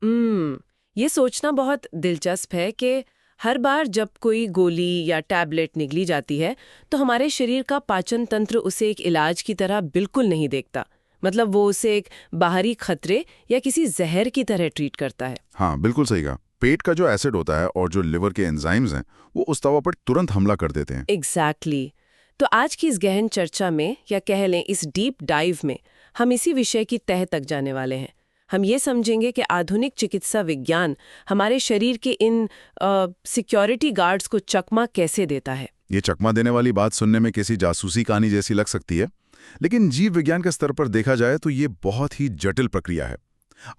ये सोचना बहुत दिलचस्प है कि हर बार जब कोई गोली या टैबलेट निगली जाती है तो हमारे शरीर का पाचन तंत्र उसे एक इलाज की तरह बिल्कुल नहीं देखता। मतलब वो उसे एक बाहरी खतरे या किसी जहर की तरह ट्रीट करता है। हाँ, बिल्कुल सही कहा। पेट का जो एसिड होता है और जो लिवर के एंजाइम्स हैं, वो उस दवा पर तुरंत हमला कर देते हैं। एग्जैक्टली तो आज की इस गहन चर्चा में या कह लें इस डीप डाइव में हम इसी विषय की तह तक जाने वाले हैं। हम ये समझेंगे कि आधुनिक चिकित्सा विज्ञान हमारे शरीर के इन सिक्योरिटी गार्ड्स को चकमा कैसे देता है। ये चकमा देने वाली बात सुनने में किसी जासूसी कहानी जैसी लग सकती है, लेकिन जीव विज्ञान के स्तर पर देखा जाए तो ये बहुत ही जटिल प्रक्रिया है।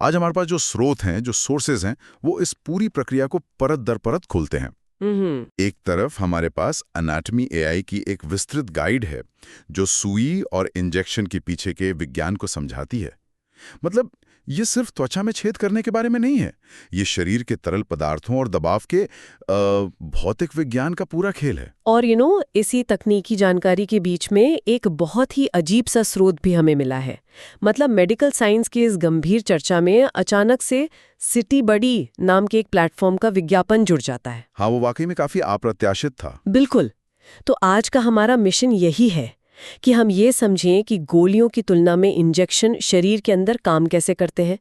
आज हमारे पास जो स्रोत हैं, जो सोर्सेज हैं, वो इस पूरी प्रक्रिया को परत दर परत खोलते हैं। एक तरफ हमारे पास एनाटॉमी एआई की एक विस्तृत गाइड है, जो सुई और इंजेक्शन के पीछे के विज्ञान को समझाती है। मतलब ये सिर्फ त्वचा में छेद करने के बारे में नहीं है, ये शरीर के तरल पदार्थों और दबाव के भौतिक विज्ञान का पूरा खेल है। और इसी तकनीकी जानकारी के बीच में एक बहुत ही अजीब सा स्रोत भी हमें मिला है। मतलब मेडिकल साइंस की इस गंभीर चर्चा में अचानक से सिटी बडी नाम के एक प्लेटफॉर्म का विज्ञापन जुड़ जाता है। हाँ, वो वाकई में काफी अप्रत्याशित था। बिल्कुल। तो आज का हमारा मिशन यही है कि हम ये समझें कि गोलियों की तुलना में इंजेक्शन शरीर के अंदर काम कैसे करते हैं,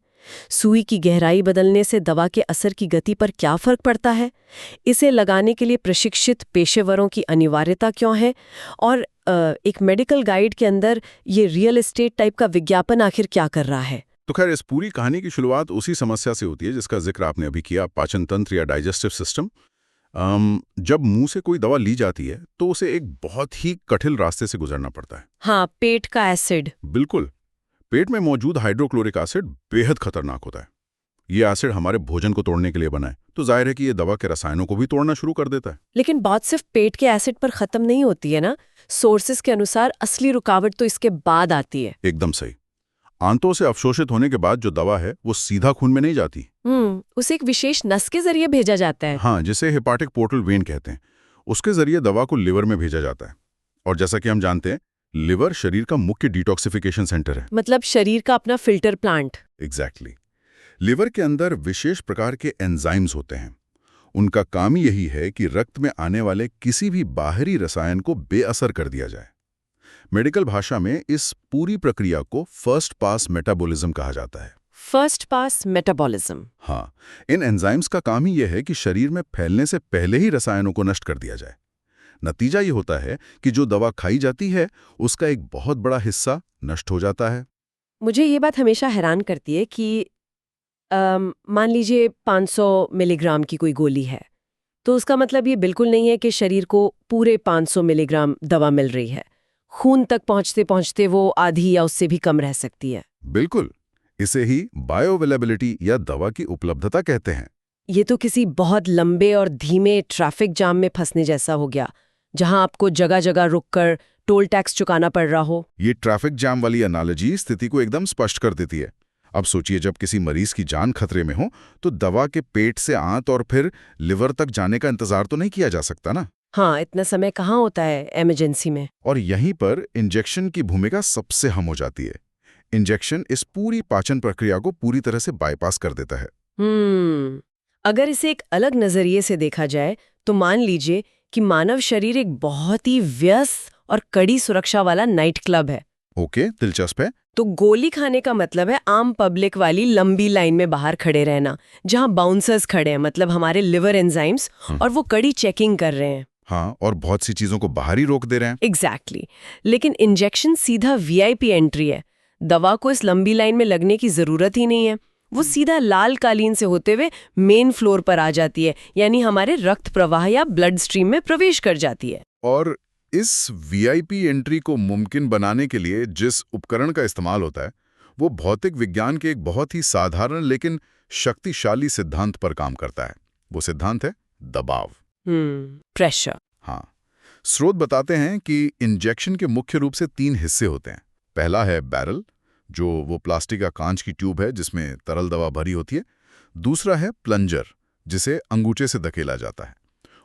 सुई की गहराई बदलने से दवा के असर की गति पर क्या फर्क पड़ता है, इसे लगाने के लिए प्रशिक्षित पेशेवरों की अनिवार्यता क्यों है, और एक मेडिकल गाइड के अंदर ये रियल एस्टेट टाइप का विज्ञापन आखिर क्या कर रहा है। तो खैर, इस पूरी कहानी की शुरुआत उसी समस्या से होती है जिसका जिक्र आपने अभी किया, पाचन तंत्र या डाइजेस्टिव सिस्टम। जब मुंह से कोई दवा ली जाती है तो उसे एक बहुत ही कठिन रास्ते से गुजरना पड़ता है। हाँ, पेट का एसिड। बिल्कुल। पेट में मौजूद हाइड्रोक्लोरिक एसिड बेहद खतरनाक होता है। ये एसिड हमारे भोजन को तोड़ने के लिए बना है, तो जाहिर है कि ये दवा के रसायनों को भी तोड़ना शुरू कर देता है। लेकिन बात सिर्फ पेट के एसिड पर खत्म नहीं होती है ना। सोर्सेस के अनुसार असली रुकावट तो इसके बाद आती है। एकदम सही। आंतों से अवशोषित होने के बाद जो दवा है वो सीधा खून में नहीं जाती। उसे एक विशेष नस के जरिए भेजा जाता है। हाँ, जिसे हेपाटिक पोर्टल वेन कहते हैं। उसके जरिए दवा को लिवर में भेजा जाता है। और जैसा कि हम जानते हैं, लिवर शरीर का मुख्य डिटॉक्सिफिकेशन सेंटर है। मतलब शरीर का अपना फिल्टर प्लांट। एग्जैक्टली। लिवर के अंदर विशेष प्रकार के एंजाइम्स होते हैं। उनका काम ही यही है कि रक्त में आने वाले किसी भी बाहरी रसायन को बेअसर कर दिया जाए। मेडिकल भाषा में इस पूरी प्रक्रिया को फर्स्ट पास मेटाबॉलिज्म कहा जाता है। First pass metabolism. हाँ, इन एंजाइम्स का काम ही यह है कि शरीर में फैलने से पहले ही रसायनों को नष्ट कर दिया जाए। नतीजा ये होता है कि जो दवा खाई जाती है उसका एक बहुत बड़ा हिस्सा नष्ट हो जाता है। मुझे ये बात हमेशा हैरान करती है कि मान लीजिए 500 मिलीग्राम की कोई गोली है, तो उसका मतलब ये बिल्कुल नहीं है कि शरीर को पूरे 500 मिलीग्राम दवा मिल रही है। खून तक पहुंचते पहुंचते वो आधी या उससे भी कम रह सकती है। बिल्कुल। इसे ही बायोअवेलेबिलिटी या दवा की उपलब्धता कहते हैं। ये तो किसी बहुत लंबे और धीमे ट्रैफिक जाम में फंसने जैसा हो गया, जहां आपको जगह जगह रुककर टोल टैक्स चुकाना पड़ रहा हो। ये ट्रैफिक जाम वाली एनालॉजी स्थिति को एकदम स्पष्ट कर देती है। अब सोचिए, जब किसी मरीज की जान खतरे में हो तो दवा के पेट से आंत और फिर लिवर तक जाने का इंतजार तो नहीं किया जा सकता ना। हाँ, इतना समय कहाँ होता है इमरजेंसी में। और यहीं पर इंजेक्शन की भूमिका सबसे अहम हो जाती है। इंजेक्शन इस पूरी पाचन प्रक्रिया को पूरी तरह से बाईपास कर देता है। अगर इसे एक अलग नजरिए से देखा जाए तो मान लीजिए कि मानव शरीर एक बहुत ही व्यस्त और कड़ी सुरक्षा वाला नाइट क्लब है। ओके, दिलचस्प है। तो गोली खाने का मतलब है आम पब्लिक वाली लंबी लाइन में बाहर खड़े रहना, जहां बाउंसर्स खड़े हैं, मतलब हमारे लिवर एंजाइम्स, और वो कड़ी चेकिंग कर रहे हैं। हाँ, और बहुत सी चीजों को बाहर ही रोक दे रहे हैं। एग्जैक्टली। लेकिन इंजेक्शन सीधा वीआईपी एंट्री है। दवा को इस लंबी लाइन में लगने की जरूरत ही नहीं है। वो सीधा लाल कालीन से होते हुए मेन फ्लोर पर आ जाती है, यानी हमारे रक्त प्रवाह या ब्लड स्ट्रीम में प्रवेश कर जाती है। और इस वीआईपी एंट्री को मुमकिन बनाने के लिए जिस उपकरण का इस्तेमाल होता है, वो भौतिक विज्ञान के एक बहुत ही साधारण लेकिन शक्तिशाली सिद्धांत पर काम करता है। वो सिद्धांत है दबाव। प्रेशर। हाँ, स्रोत बताते हैं कि इंजेक्शन के मुख्य रूप से 3 हिस्से होते हैं। पहला है बैरल, जो वो प्लास्टिक या कांच की ट्यूब है जिसमें तरल दवा भरी होती है। दूसरा है प्लंजर, जिसे अंगूठे से धकेला जाता है।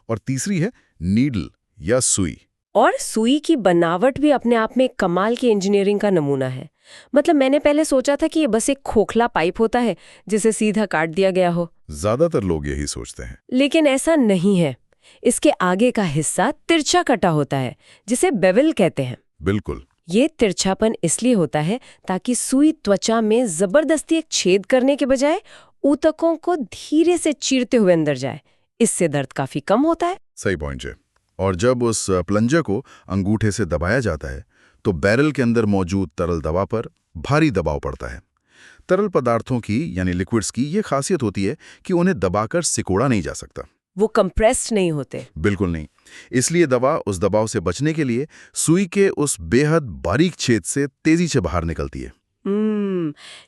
और तीसरी है नीडल या सुई, और सुई की बनावट भी अपने आप में एक कमाल की इंजीनियरिंग का नमूना है। मतलब मैंने पहले सोचा था कि ये बस एक खोखला पाइप होता है जिसे सीधा काट दिया गया हो। ज्यादातर लोग यही सोचते हैं। लेकिन ऐसा नहीं है। इसके आगे का हिस्सा तिरछा कटा होता है, जिसे बेवल कहते हैं। बिल्कुल। ये तिरछापन इसलिए होता है ताकि सुई त्वचा में जबरदस्ती एक छेद करने के बजाय ऊतकों को धीरे से चीरते हुए अंदर जाए। इससे दर्द काफी कम होता है। सही पॉइंट है। और जब उस प्लंजर को अंगूठे से दबाया जाता है तो बैरल के अंदर मौजूद तरल दवा पर भारी दबाव पड़ता है। तरल पदार्थों की यानी लिक्विड्स की ये खासियत होती है कि उन्हें दबाकर सिकोड़ा नहीं जा सकता। वो कंप्रेस्ड नहीं होते। बिल्कुल नहीं। इसलिए दवा उस दबाव से बचने के लिए सुई के उस बेहद बारीक छेद से तेजी से बाहर निकलती है।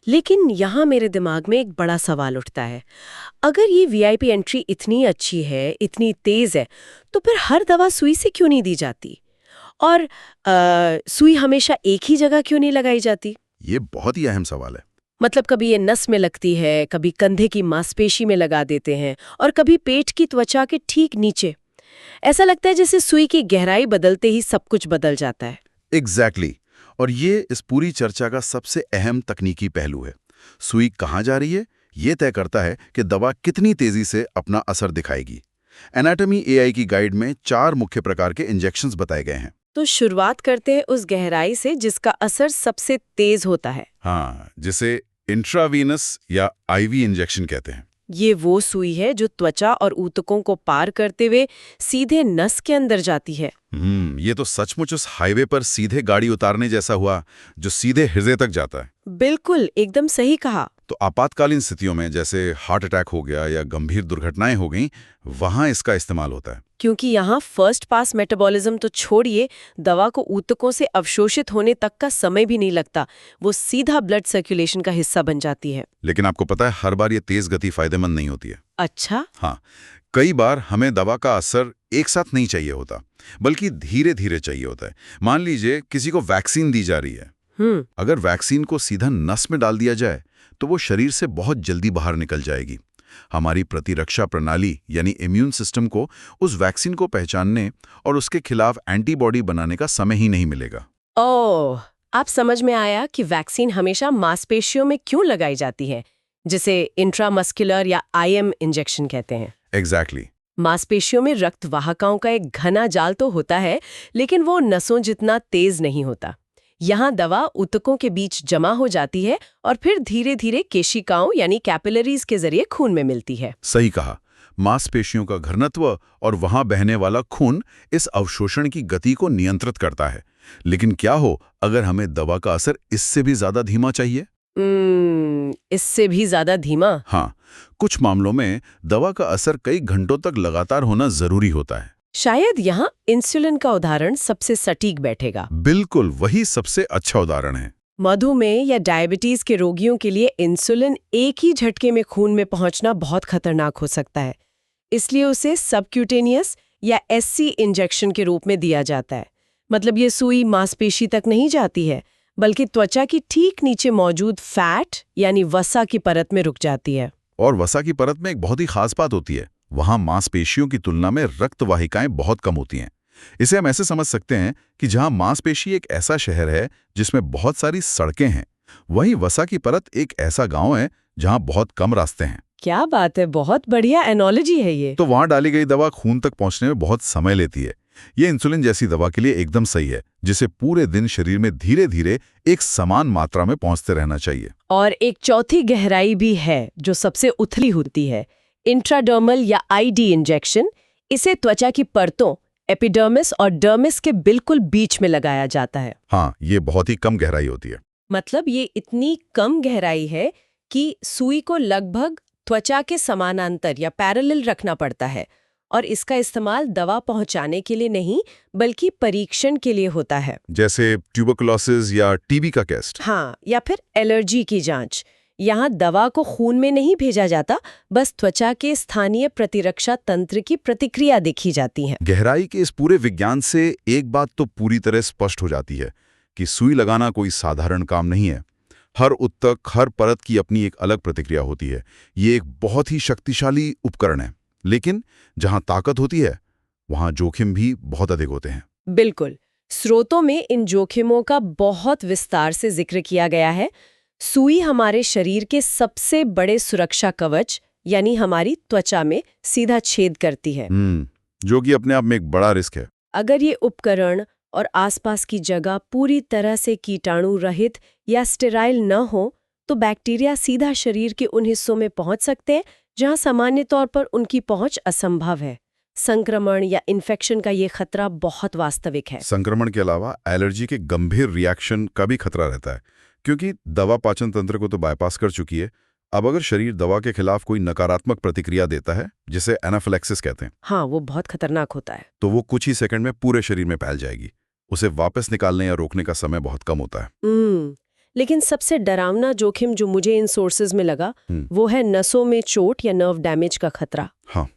लेकिन यहाँ मेरे दिमाग में एक बड़ा सवाल उठता है। अगर ये वीआईपी एंट्री इतनी अच्छी है, इतनी तेज है, तो फिर हर दवा सुई से क्यों नहीं दी जाती? और सुई हमेशा एक ही जगह क्यों नहीं लगाई जाती? ये बहुत ही अहम सवाल है। मतलब कभी ये नस में लगती है, कभी कंधे की मांसपेशी में लगा देते हैं, और कभी पेट की त्वचा के ठीक नीचे। ऐसा लगता है जैसे सुई की गहराई बदलते ही सब कुछ बदल जाता है। एग्जैक्टली। और ये इस पूरी चर्चा का सबसे अहम तकनीकी पहलू है। सुई कहाँ जा रही है, ये तय करता है कि दवा कितनी तेजी से अपना असर दिखाएगी। एनाटॉमी एआई की गाइड में 4 मुख्य प्रकार के इंजेक्शंस बताए गए हैं। तो शुरुआत करते हैं उस गहराई से जिसका असर सबसे तेज होता है। हाँ, जिसे इंट्रावीनस या आईवी इंजेक्शन कहते हैं। ये वो सुई है जो त्वचा और ऊतकों को पार करते हुए सीधे नस के अंदर जाती है। ये तो सचमुच उस हाईवे पर सीधे गाड़ी उतारने जैसा हुआ, जो सीधे हृदय तक जाता है। बिल्कुल, एकदम सही कहा। तो आपातकालीन स्थितियों में, जैसे हार्ट अटैक हो गया या गंभीर दुर्घटनाएं हो गईं, वहां इसका इस्तेमाल होता है। क्योंकि यहाँ फर्स्ट पास मेटाबॉलिज्म तो छोड़िए, दवा को ऊतकों से अवशोषित होने तक का समय भी नहीं लगता। वो सीधा ब्लड सर्कुलेशन का हिस्सा बन जाती है। लेकिन आपको पता है, हर बार ये तेज गति फायदेमंद नहीं होती है। अच्छा? हाँ, कई बार हमें दवा का असर एक साथ नहीं चाहिए होता, बल्कि धीरे धीरे चाहिए होता है। मान लीजिए किसी को वैक्सीन दी जा रही है। अगर वैक्सीन को सीधा नस में डाल दिया जाए तो वो शरीर से बहुत जल्दी बाहर निकल जाएगी। हमारी प्रतिरक्षा प्रणाली यानी इम्यून सिस्टम को उस वैक्सीन को पहचानने और उसके खिलाफ एंटीबॉडी बनाने का समय ही नहीं मिलेगा। ओह, आप समझ में आया कि वैक्सीन हमेशा मांसपेशियों में क्यों लगाई जाती है, जिसे इंट्रामस्कुलर या आईएम इंजेक्शन कहते हैं। एग्जैक्टली। मांसपेशियों में रक्त वाहकों का एक घना जाल तो होता है, लेकिन वो नसों जितना तेज नहीं होता। यहाँ दवा ऊतकों के बीच जमा हो जाती है और फिर धीरे धीरे केशिकाओं यानी कैपिलरीज के जरिए खून में मिलती है। सही कहा। मांसपेशियों का घनत्व और वहां बहने वाला खून इस अवशोषण की गति को नियंत्रित करता है। लेकिन क्या हो अगर हमें दवा का असर इससे भी ज्यादा धीमा चाहिए? इससे भी ज्यादा धीमा? हाँ, कुछ मामलों में दवा का असर कई घंटों तक लगातार होना जरूरी होता है। शायद यहाँ इंसुलिन का उदाहरण सबसे सटीक बैठेगा। बिल्कुल, वही सबसे अच्छा उदाहरण है। मधुमेह या डायबिटीज के रोगियों के लिए इंसुलिन एक ही झटके में खून में पहुंचना बहुत खतरनाक हो सकता है। इसलिए उसे सबक्यूटेनियस या एससी इंजेक्शन के रूप में दिया जाता है। मतलब ये सुई मांसपेशी तक नहीं जाती है, बल्कि त्वचा की ठीक नीचे मौजूद फैट यानी वसा की परत में रुक जाती है। और वसा की परत में एक बहुत ही खास बात होती है, वहां मांसपेशियों की तुलना में रक्त वाहिकाएं बहुत कम होती हैं। इसे हम ऐसे समझ सकते हैं कि जहां मांसपेशी एक ऐसा शहर है जिसमें बहुत सारी सड़कें हैं, वहीं वसा की परत एक ऐसा गांव है जहां बहुत कम रास्ते हैं। क्या बात है, बहुत बढ़िया एनोलॉजी है ये। तो वहां डाली गई दवा खून तक पहुंचने में बहुत समय लेती है। ये इंसुलिन जैसी दवा के लिए एकदम सही है, जिसे पूरे दिन शरीर में धीरे धीरे एक समान मात्रा में पहुंचते रहना चाहिए। और एक चौथी गहराई भी है जो सबसे उथली होती है, इंट्राडर्मल या आईडी इंजेक्शन। इसे त्वचा की परतों एपिडर्मिस और डर्मिस के बिल्कुल बीच में लगाया जाता है। हाँ, ये बहुत ही कम गहराई होती है। मतलब ये इतनी कम गहराई है कि सुई को लगभग त्वचा के समानांतर या पैरेलल रखना पड़ता है, और इसका इस्तेमाल दवा पहुंचाने के लिए नहीं बल्कि परीक्षण के लिए होता है। जैसे ट्यूबरकुलोसिस या टीबी का टेस्ट। हाँ, या फिर एलर्जी की जांच। यहाँ दवा को खून में नहीं भेजा जाता, बस त्वचा के स्थानीय प्रतिरक्षा तंत्र की प्रतिक्रिया देखी जाती है। गहराई के इस पूरे विज्ञान से एक बात तो पूरी तरह स्पष्ट हो जाती है कि सुई लगाना कोई साधारण काम नहीं है। हर ऊतक, हर परत की अपनी एक अलग प्रतिक्रिया होती है। ये एक बहुत ही शक्तिशाली उपकरण है, लेकिन जहां ताकत होती है वहां जोखिम भी बहुत अधिक होते हैं। बिल्कुल। स्रोतों में इन जोखिमों का बहुत विस्तार से जिक्र किया गया है। सुई हमारे शरीर के सबसे बड़े सुरक्षा कवच यानी हमारी त्वचा में सीधा छेद करती है। जो कि अपने आप में एक बड़ा रिस्क है। अगर ये उपकरण और आसपास की जगह पूरी तरह से कीटाणु रहित या स्टेराइल न हो तो बैक्टीरिया सीधा शरीर के उन हिस्सों में पहुंच सकते हैं जहां सामान्य तौर पर उनकी पहुंच असंभव है। संक्रमण या इन्फेक्शन का ये खतरा बहुत वास्तविक है। संक्रमण के अलावा एलर्जी के गंभीर रिएक्शन का भी खतरा रहता है, क्योंकि दवा पाचन तंत्र को तो बाईपास कर चुकी है। अब अगर शरीर दवा के खिलाफ कोई नकारात्मक प्रतिक्रिया देता है, जिसे एनाफिलैक्सिस कहते हैं, हाँ, वो बहुत खतरनाक होता है। तो वो कुछ ही सेकंड में पूरे शरीर में फैल जाएगी। उसे वापस निकालने या रोकने का समय बहुत कम होता है। लेकिन सबसे डरावना जोखिम जो मुझे इन सोर्सेज में लगा वो है नसों में चोट या नर्व डैमेज का खतरा। हाँ,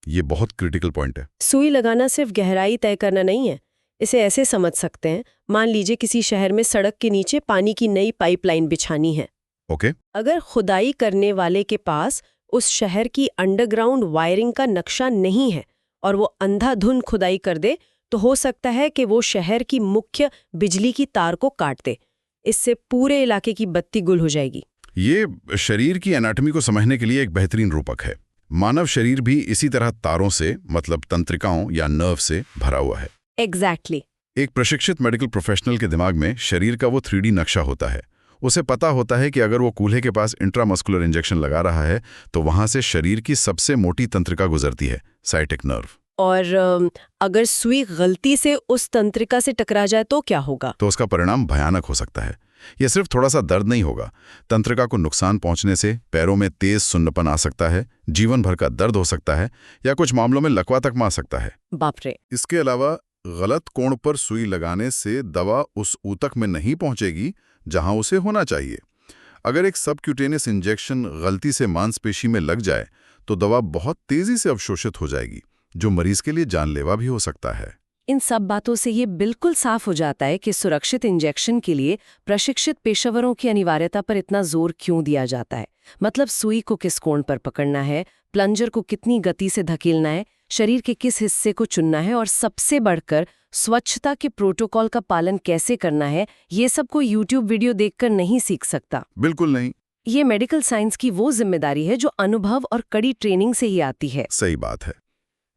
ये बहुत क्रिटिकल पॉइंट है। सुई लगाना सिर्फ गहराई तय करना नहीं है। इसे ऐसे समझ सकते हैं, मान लीजिए किसी शहर में सड़क के नीचे पानी की नई पाइपलाइन बिछानी है। ओके। अगर खुदाई करने वाले के पास उस शहर की अंडरग्राउंड वायरिंग का नक्शा नहीं है और वो अंधाधुंध खुदाई कर दे तो हो सकता है कि वो शहर की मुख्य बिजली की तार को काट दे। इससे पूरे इलाके की बत्ती गुल हो जाएगी। ये शरीर की एनाटॉमी को समझने के लिए एक बेहतरीन रूपक है। मानव शरीर भी इसी तरह तारों से, मतलब तंत्रिकाओं या नर्व से भरा हुआ है। एग्जैक्टली। एक प्रशिक्षित मेडिकल प्रोफेशनल के दिमाग में शरीर का वो 3D नक्शा होता है। उसे पता होता है कि अगर वो कूल्हे के पास इंट्रामस्कुलर इंजेक्शन लगा रहा है तो वहां से शरीर की सबसे मोटी तंत्रिका गुजरती है, साइटिक नर्व। और अगर सुई गलती से उस तंत्रिका से टकरा जाए तो क्या होगा? तो उसका परिणाम भयानक हो सकता है। यह सिर्फ थोड़ा सा दर्द नहीं होगा, तंत्रिका को नुकसान पहुंचने से पैरों में तेज सुन्नपन आ सकता है, जीवन भर का दर्द हो सकता है, या कुछ मामलों में लकवा तक मार सकता है। बाप रे। इसके अलावा गलत कोण पर सुई लगाने से दवा उस ऊतक में नहीं पहुंचेगी जहां उसे होना चाहिए। अगर एक सबक्यूटेनियस इंजेक्शन गलती से मांसपेशी में लग जाए तो दवा बहुत तेजी से अवशोषित हो जाएगी, जो मरीज के लिए जानलेवा भी हो सकता है। इन सब बातों से ये बिल्कुल साफ हो जाता है कि सुरक्षित इंजेक्शन के लिए प्रशिक्षित पेशेवरों की अनिवार्यता पर इतना जोर क्यों दिया जाता है। मतलब सुई को किस कोण पर पकड़ना है, प्लंजर को कितनी गति से धकेलना है, शरीर के किस हिस्से को चुनना है और सबसे बढ़कर स्वच्छता के प्रोटोकॉल का पालन कैसे करना है, ये सब कोई यूट्यूब वीडियो देखकर नहीं सीख सकता। बिल्कुल नहीं। ये मेडिकल साइंस की वो जिम्मेदारी है जो अनुभव और कड़ी ट्रेनिंग से ही आती है। सही बात है।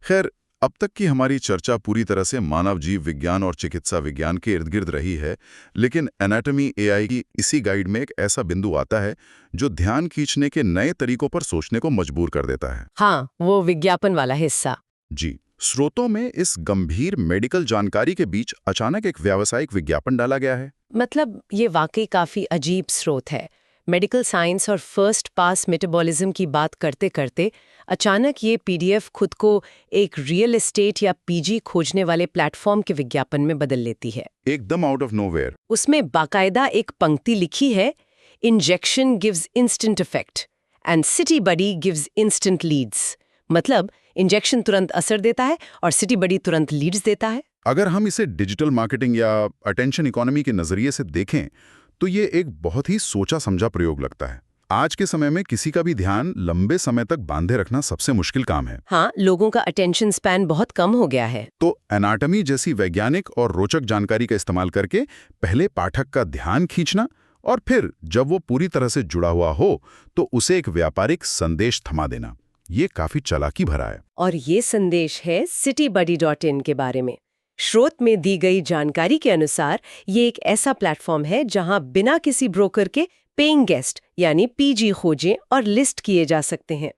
खैर, अब तक की हमारी चर्चा पूरी तरह से मानव जीव विज्ञान और चिकित्सा विज्ञान के इर्द गिर्द रही है, लेकिन एनाटॉमी एआई की इसी गाइड में एक ऐसा बिंदु आता है जो ध्यान खींचने के नए तरीकों पर सोचने को मजबूर कर देता है। हाँ, वो विज्ञापन वाला हिस्सा। जी, स्रोतों में इस गंभीर मेडिकल जानकारी के बीच अचानक एक व्यावसायिक विज्ञापन डाला गया है। मतलब ये वाकई काफी अजीब स्रोत है। मेडिकल साइंस और फर्स्ट पास मेटाबॉलिज्म की बात करते करते अचानक ये पीडीएफ खुद को एक रियल एस्टेट या पीजी खोजने वाले प्लेटफॉर्म के विज्ञापन में बदल लेती है, एकदम आउट ऑफ नोवेयर। उसमें बाकायदा एक पंक्ति लिखी है, injection gives instant effect and city buddy gives instant leads. मतलब इंजेक्शन तुरंत असर देता है और सिटी बडी तुरंत लीड्स देता है। अगर हम इसे डिजिटल मार्केटिंग या अटेंशन इकोनॉमी के नजरिए से देखें तो ये एक बहुत ही सोचा समझा प्रयोग लगता है। आज के समय में किसी का भी ध्यान लंबे समय तक बांधे रखना सबसे मुश्किल काम है। हाँ, लोगों का अटेंशन स्पैन बहुत कम हो गया है। तो एनाटॉमी जैसी वैज्ञानिक और रोचक जानकारी का इस्तेमाल करके पहले पाठक का ध्यान खींचना और फिर जब वो पूरी तरह से जुड़ा हुआ हो तो उसे एक व्यापारिक संदेश थमा देना, ये काफी चालाकी भरा है। और ये संदेश है citybuddy.in के बारे में। स्रोत में दी गई जानकारी के अनुसार ये एक ऐसा प्लेटफॉर्म है जहां बिना किसी ब्रोकर के पेइंग गेस्ट यानी पीजी खोजें और लिस्ट किए जा सकते हैं।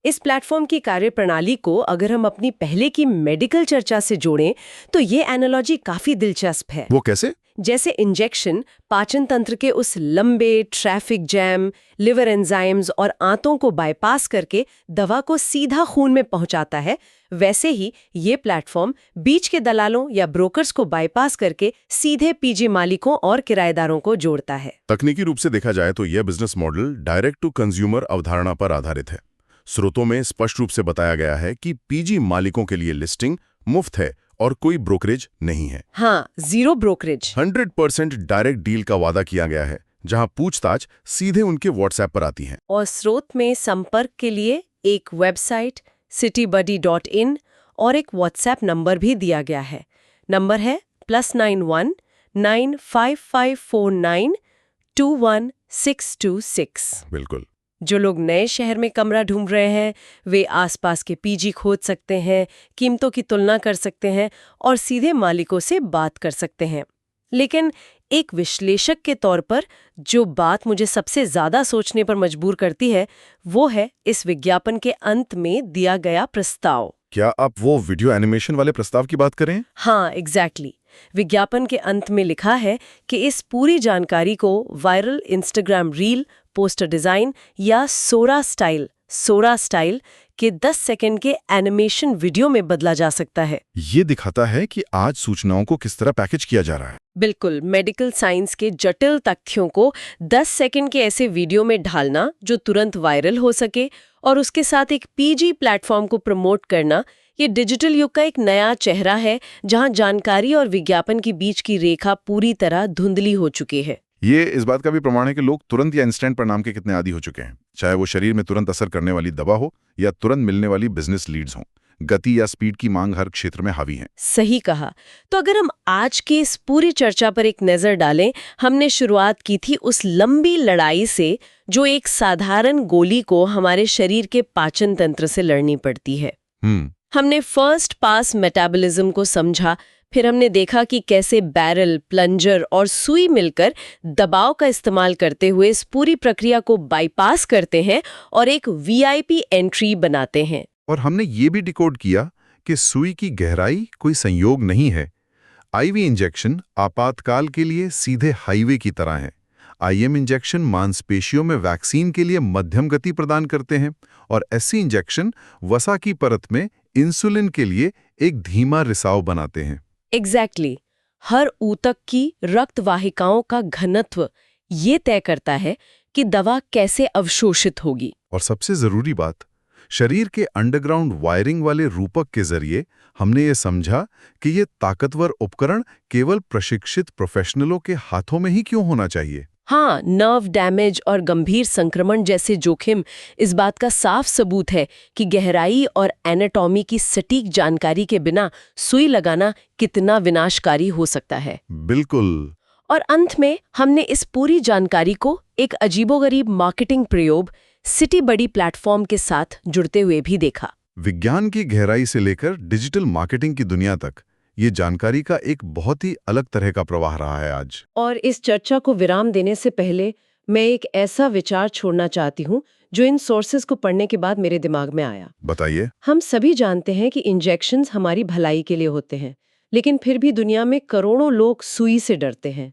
इस प्लेटफॉर्म की कार्यप्रणाली को अगर हम अपनी पहले की मेडिकल चर्चा से जोड़ें तो ये एनालॉजी काफी दिलचस्प है। वो कैसे? जैसे इंजेक्शन पाचन तंत्र के उस लंबे ट्रैफिक जैम, लिवर एंजाइम्स और आंतों को बाईपास करके दवा को सीधा खून में पहुंचाता है, वैसे ही ये प्लेटफॉर्म बीच के दलालों या ब्रोकर्स को बाईपास करके सीधे पीजी मालिकों और किराएदारों को जोड़ता है। तकनीकी रूप से देखा जाए तो यह business model direct to consumer अवधारणा पर आधारित है। स्रोतों में स्पष्ट रूप से बताया गया है कि पीजी मालिकों के लिए लिस्टिंग मुफ्त है और कोई ब्रोकरेज नहीं है। हाँ, जीरो ब्रोकरेज। 100% डायरेक्ट डील का वादा किया गया है, जहां पूछताछ सीधे उनके व्हाट्सएप पर आती है। और स्रोत में संपर्क के लिए एक वेबसाइट citybuddy.in और एक व्हाट्सएप नंबर भी दिया गया है। नंबर है +91 95549 21626। बिल्कुल। जो लोग नए शहर में कमरा ढूंढ रहे हैं वे आसपास के पीजी खोज सकते हैं, कीमतों की तुलना कर सकते हैं और सीधे मालिकों से बात कर सकते हैं। लेकिन एक विश्लेषक के तौर पर जो बात मुझे सबसे ज्यादा सोचने पर मजबूर करती है वो है इस विज्ञापन के अंत में दिया गया प्रस्ताव। क्या आप वो वीडियो एनिमेशन वाले प्रस्ताव की बात करें? हाँ, एग्जैक्टली। विज्ञापन के अंत में लिखा है कि इस पूरी जानकारी को viral Instagram reel, poster design या सोरा स्टाइल के 10 सेकंड के एनिमेशन वीडियो में बदला जा सकता है। ये दिखाता है कि आज सूचनाओं को किस तरह पैकेज किया जा रहा है। बिल्कुल, मेडिकल साइंस के जटिल तथ्यों को 10 सेकंड के ऐसे वीडियो में ढालना जो तुरंत वायरल हो सके और उसके साथ एक पीजी प्लेटफॉर्म को प्रमोट करना, ये डिजिटल युग का एक नया चेहरा है जहां जानकारी और विज्ञापन के बीच की रेखा पूरी तरह धुंधली हो चुकी है। ये इस बात का भी प्रमाण है कि लोग तुरंत या इंस्टेंट परिणाम के कितने आदी हो चुके हैं, चाहे वो शरीर में तुरंत असर करने वाली दवा हो या तुरंत मिलने वाली बिजनेस लीड्स हों। गति या स्पीड की मांग हर क्षेत्र में हावी है। सही कहा। तो अगर हम आज की इस पूरी चर्चा पर एक नजर डालें, हमने शुरुआत की थी उस लंबी लड़ाई से जो एक साधारण गोली को हमारे शरीर के पाचन तंत्र से लड़नी पड़ती है। हमने फर्स्ट पास मेटाबॉलिज्म को समझा, फिर हमने देखा कि कैसे बैरल, प्लंजर और सुई मिलकर दबाव का इस्तेमाल करते हुए इस पूरी प्रक्रिया को बाईपास करते हैं और एक वीआईपी एंट्री बनाते हैं। और हमने ये भी डिकोड किया कि सुई की गहराई कोई संयोग नहीं है। आईवी इंजेक्शन आपातकाल के लिए सीधे हाईवे की तरह है। आईएम इंजेक्शन मांसपेशियों में वैक्सीन के लिए मध्यम गति प्रदान करते हैं और एससी इंजेक्शन वसा की परत में इंसुलिन के लिए एक धीमा रिसाव बनाते हैं। एग्जैक्टली। हर ऊतक की रक्त वाहिकाओं का घनत्व ये तय करता है कि दवा कैसे अवशोषित होगी। और सबसे जरूरी बात, शरीर के अंडरग्राउंड वायरिंग वाले रूपक के जरिए हमने ये समझा कि ये ताकतवर उपकरण केवल प्रशिक्षित प्रोफेशनलों के हाथों में ही क्यों होना चाहिए। हाँ, नर्व डैमेज और गंभीर संक्रमण जैसे जोखिम इस बात का साफ सबूत है कि गहराई और एनाटॉमी की सटीक जानकारी के बिना सुई लगाना कितना विनाशकारी हो सकता है। बिल्कुल। और अंत में हमने इस पूरी जानकारी को एक अजीबोगरीब मार्केटिंग प्रयोग सिटी बडी प्लेटफॉर्म के साथ जुड़ते हुए भी देखा। विज्ञान की गहराई से लेकर डिजिटल मार्केटिंग की दुनिया तक ये जानकारी का एक बहुत ही अलग तरह का प्रवाह रहा है आज। और इस चर्चा को विराम देने से पहले मैं एक ऐसा विचार छोड़ना चाहती हूँ जो इन सोर्सेज को पढ़ने के बाद मेरे दिमाग में आया। बताइए। हम सभी जानते हैं कि इंजेक्शंस हमारी भलाई के लिए होते हैं, लेकिन फिर भी दुनिया में करोड़ों लोग सुई से डरते हैं।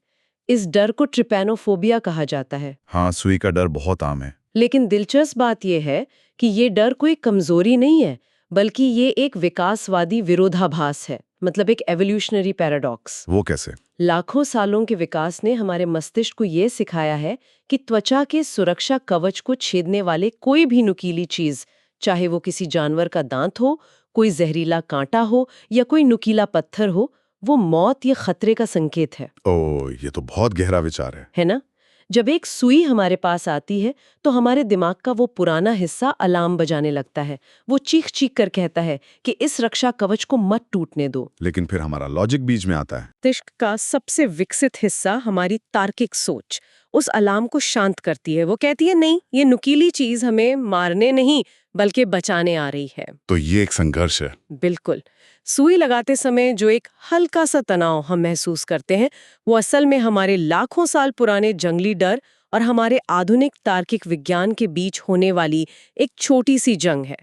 इस डर को ट्रिपैनोफोबिया कहा जाता है। हाँ, सुई का डर बहुत आम है। लेकिन दिलचस्प बात यह है कि ये डर कोई कमजोरी नहीं है, बल्कि ये एक विकासवादी विरोधाभास है, मतलब एक एवोल्यूशनरी पैराडॉक्स। वो कैसे? लाखों सालों के विकास ने हमारे मस्तिष्क को ये सिखाया है कि त्वचा के सुरक्षा कवच को छेदने वाले कोई भी नुकीली चीज, चाहे वो किसी जानवर का दांत हो, कोई जहरीला कांटा हो या कोई नुकीला पत्थर हो, वो मौत या खतरे का संकेत है। ओह, ये तो बहुत गहरा विचार है ना? जब एक सुई हमारे पास आती है तो हमारे दिमाग का वो पुराना हिस्सा अलार्म बजाने लगता है। वो चीख चीख कर कहता है कि इस रक्षा कवच को मत टूटने दो। लेकिन फिर हमारा लॉजिक बीच में आता है। मस्तिष्क का सबसे विकसित हिस्सा, हमारी तार्किक सोच, उस अलार्म को शांत करती है। वो कहती है नहीं, ये नुकीली चीज हमें मारने नहीं बल्कि बचाने आ रही है। तो ये एक संघर्ष है। बिल्कुल। सुई लगाते समय जो एक हल्का सा तनाव हम महसूस करते हैं, वो असल में हमारे लाखों साल पुराने जंगली डर और हमारे आधुनिक तार्किक विज्ञान के बीच होने वाली एक छोटी सी जंग है।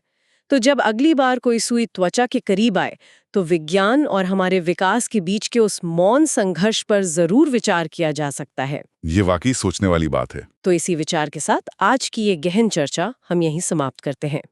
तो जब अगली बार कोई सुई त्वचा के करीब आए तो विज्ञान और हमारे विकास के बीच के उस मौन संघर्ष पर जरूर विचार किया जा सकता है। ये वाकई सोचने वाली बात है। तो इसी विचार के साथ आज की ये गहन चर्चा हम यहीं समाप्त करते हैं।